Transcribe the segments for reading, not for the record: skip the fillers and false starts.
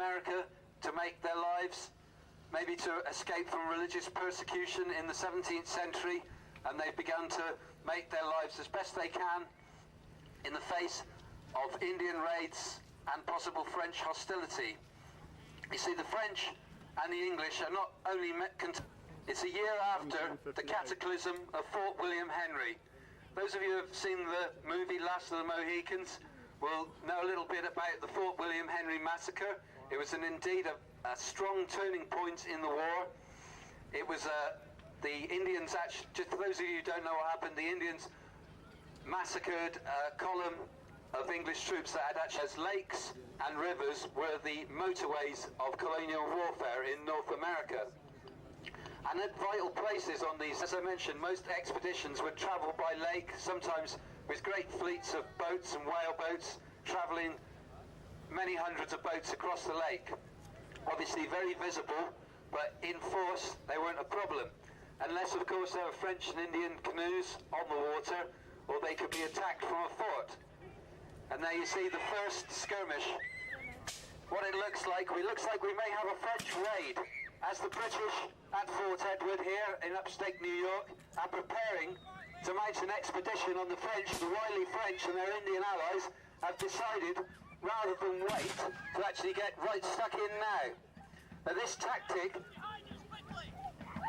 America to make their lives, maybe to escape from religious persecution in the 17th century, and they've begun to make their lives as best they can in the face of Indian raids and possible French hostility. You see, the French and the English are not only it's a year after the cataclysm of Fort William Henry. Those of you who have seen the movie Last of the Mohicans will know a little bit about the Fort William Henry massacre. It was indeed a strong turning point in the war. It was the Indians, actually, just for those of you who don't know what happened, the Indians massacred a column of English troops that had actually, as lakes and rivers were the motorways of colonial warfare in North America. And at vital places on these, as I mentioned, most expeditions would travel by lake, sometimes with great fleets of boats and whaleboats, travelling many hundreds of boats across the lake. Obviously very visible, but in force they weren't a problem. Unless, of course, there were French and Indian canoes on the water, or they could be attacked from a fort. And there you see the first skirmish. What it looks like we may have a French raid, as the British at Fort Edward here in upstate New York are preparing to mount an expedition on the French. The wily French and their Indian allies have decided, rather than wait, to actually get right stuck in now. Now this tactic,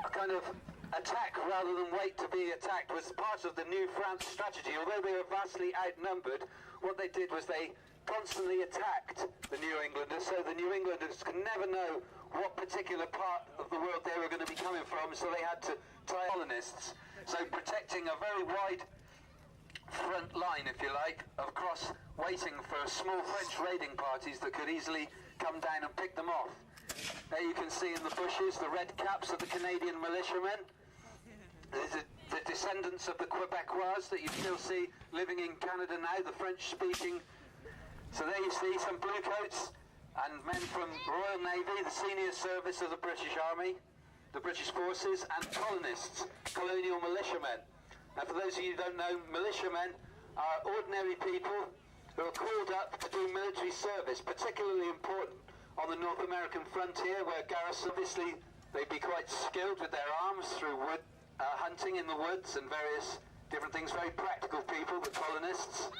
a kind of attack rather than wait to be attacked, was part of the New France strategy. Although they were vastly outnumbered, what they did was they constantly attacked the New Englanders, so the New Englanders could never know what particular part of the world they were going to be coming from, so they had to tie colonists. So protecting a very wide front line, if you like, across, waiting for small French raiding parties that could easily come down and pick them off. There you can see in the bushes the red caps of the Canadian militiamen. These are the descendants of the Quebecois that you still see living in Canada now, the French-speaking. So there you see some bluecoats and men from Royal Navy, the senior service of the British Army, the British forces, and colonists, colonial militiamen. Now for those of you who don't know, militiamen are ordinary people who are called up to do military service, particularly important on the North American frontier, where garrisons, obviously they'd be quite skilled with their arms through wood, hunting in the woods and various different things. Very practical people, the colonists,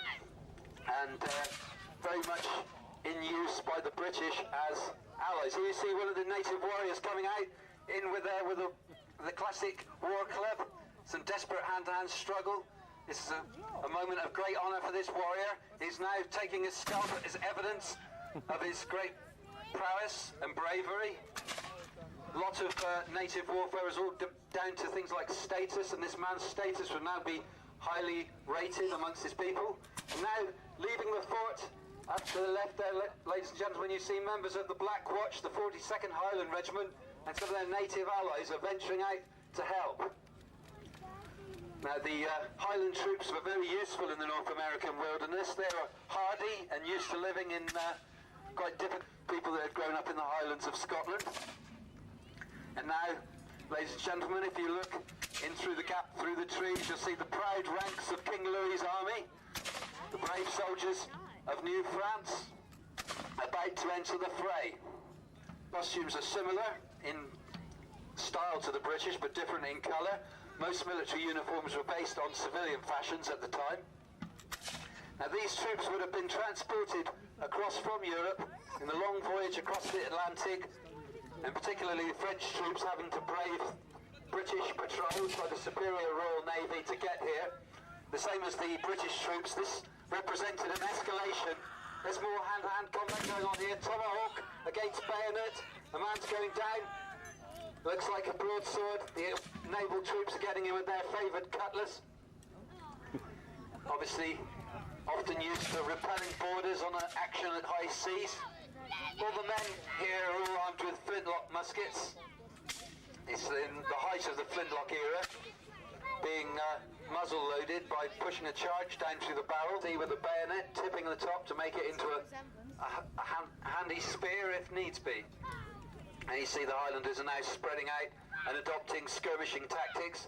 and very much in use by the British as allies. Here you see one of the native warriors coming out in with the classic war club. Some desperate hand-to-hand struggle. This is a moment of great honour for this warrior. He's now taking his scalp as evidence of his great prowess and bravery. A lot of native warfare is all down to things like status, and this man's status would now be highly rated amongst his people. And now, leaving the fort, up to the left there, ladies and gentlemen, you see members of the Black Watch, the 42nd Highland Regiment, and some of their native allies are venturing out to help. Now the Highland troops were very useful in the North American wilderness. They were hardy and used to living in quite different people that had grown up in the Highlands of Scotland. And now, ladies and gentlemen, if you look in through the gap through the trees, you'll see the proud ranks of King Louis's army, the brave soldiers of New France, about to enter the fray. Costumes are similar in style to the British, but different in colour. Most military uniforms were based on civilian fashions at the time. Now these troops would have been transported across from Europe in the long voyage across the Atlantic, and particularly the French troops having to brave British patrols by the superior Royal Navy to get here. The same as the British troops, this represented an escalation. There's more hand-to-hand combat going on here. Tomahawk against bayonet. A man's going down. Looks like a broadsword. The naval troops are getting in with their favoured cutlass. Obviously, often used for repelling boarders on an action at high seas. All the men here are all armed with flintlock muskets. It's in the height of the flintlock era, being muzzle loaded by pushing a charge down through the barrel, with a bayonet tipping the top to make it into a handy spear if needs be. And you see the Highlanders are now spreading out and adopting skirmishing tactics.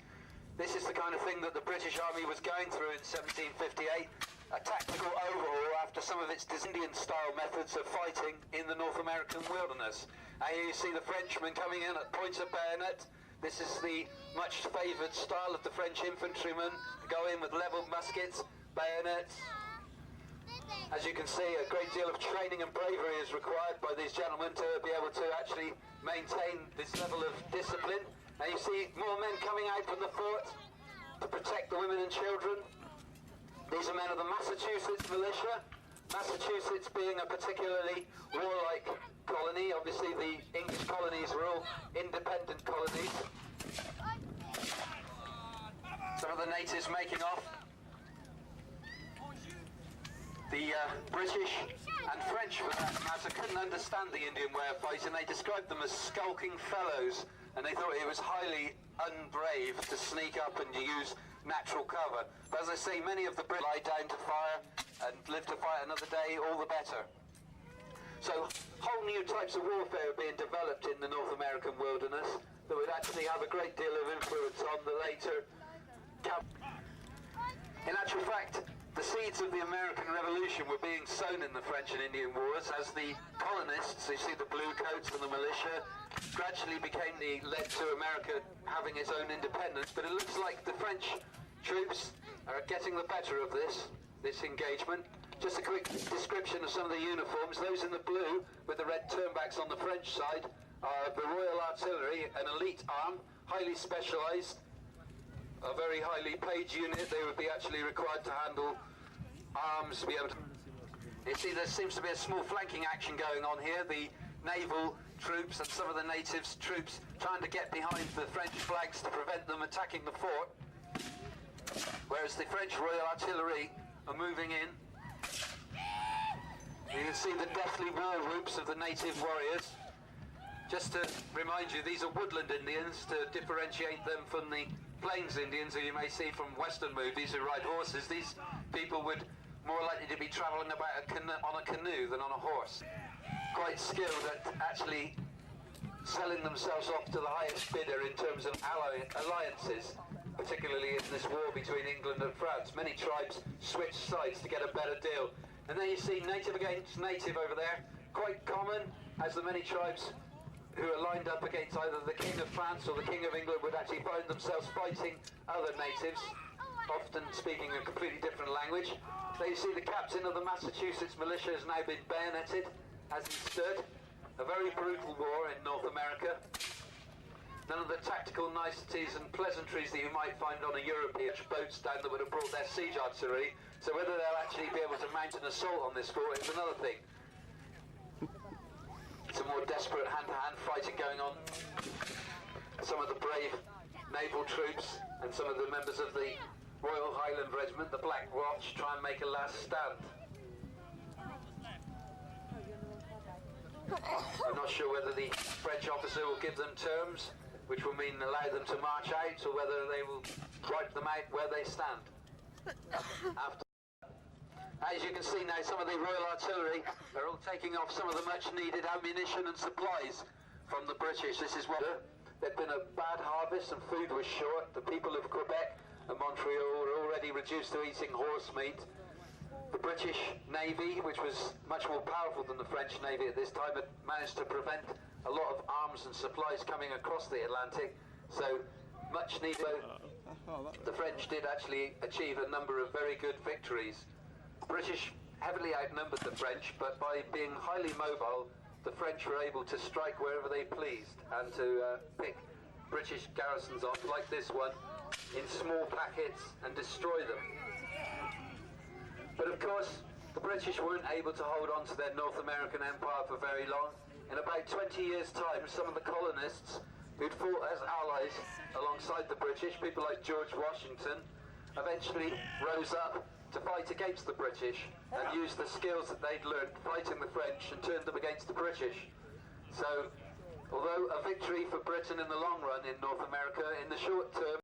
This is the kind of thing that the British Army was going through in 1758, a tactical overhaul after some of its Indian-style methods of fighting in the North American wilderness. Here you see the Frenchmen coming in at points of bayonet. This is the much favoured style of the French infantrymen. Go in with levelled muskets, bayonets. As you can see, a great deal of training and bravery is required by these gentlemen to be able to actually maintain this level of discipline. And you see more men coming out from the fort to protect the women and children. These are men of the Massachusetts militia. Massachusetts being a particularly warlike colony. Obviously the English colonies were all independent colonies. Some of the natives making off. The British and French, for that matter, couldn't understand the Indian way of fighting. They described them as skulking fellows, and they thought it was highly unbrave to sneak up and to use natural cover. But as I say, many of the Brits lie down to fire and live to fight another day, all the better. So whole new types of warfare are being developed in the North American wilderness that would actually have a great deal of influence on the later. In actual fact, the seeds of the American Revolution were being sown in the French and Indian Wars as the colonists, you see the blue coats and the militia, gradually led to America having its own independence. But it looks like the French troops are getting the better of this engagement. Just a quick description of some of the uniforms. Those in the blue with the red turnbacks on the French side are the Royal Artillery, an elite arm, highly specialised, a very highly paid unit. They would be actually required to handle arms, be able to... You see, there seems to be a small flanking action going on here. The naval troops and some of the natives' troops trying to get behind the French flags to prevent them attacking the fort, whereas the French Royal Artillery are moving in. You can see the deathly war whoops of the native warriors. Just to remind you, these are woodland Indians, to differentiate them from the Plains Indians who you may see from Western movies who ride horses. These people would more likely to be travelling about on a canoe than on a horse. Quite skilled at actually selling themselves off to the highest bidder in terms of alliances, particularly in this war between England and France. Many tribes switch sides to get a better deal. And then you see native against native over there, quite common, as the many tribes who are lined up against either the King of France or the King of England would actually find themselves fighting other natives, often speaking a completely different language. There you see the captain of the Massachusetts militia has now been bayoneted as he stood. A very brutal war in North America. None of the tactical niceties and pleasantries that you might find on a European boat stand that would have brought their siege artillery. So whether they'll actually be able to mount an assault on this fort is another thing. Some more desperate hand-to-hand fighting going on. Some of the brave naval troops and some of the members of the Royal Highland Regiment, the Black Watch, try and make a last stand. I'm not sure whether the French officer will give them terms, which will mean allow them to march out, or whether they will wipe them out where they stand. As you can see now, some of the Royal Artillery are all taking off some of the much needed ammunition and supplies from the British. This is what there'd been a bad harvest and food was short. The people of Quebec and Montreal were already reduced to eating horse meat. The British Navy, which was much more powerful than the French Navy at this time, had managed to prevent a lot of arms and supplies coming across the Atlantic. So much needed. The French did actually achieve a number of very good victories. British heavily outnumbered the French, but by being highly mobile, the French were able to strike wherever they pleased and to pick British garrisons off, like this one, in small packets and destroy them. But of course, the British weren't able to hold on to their North American empire for very long. In about 20 years' time, some of the colonists who'd fought as allies alongside the British, people like George Washington, eventually rose up to fight against the British and used the skills that they'd learned fighting the French and turned them against the British. So, although a victory for Britain in the long run in North America, in the short term,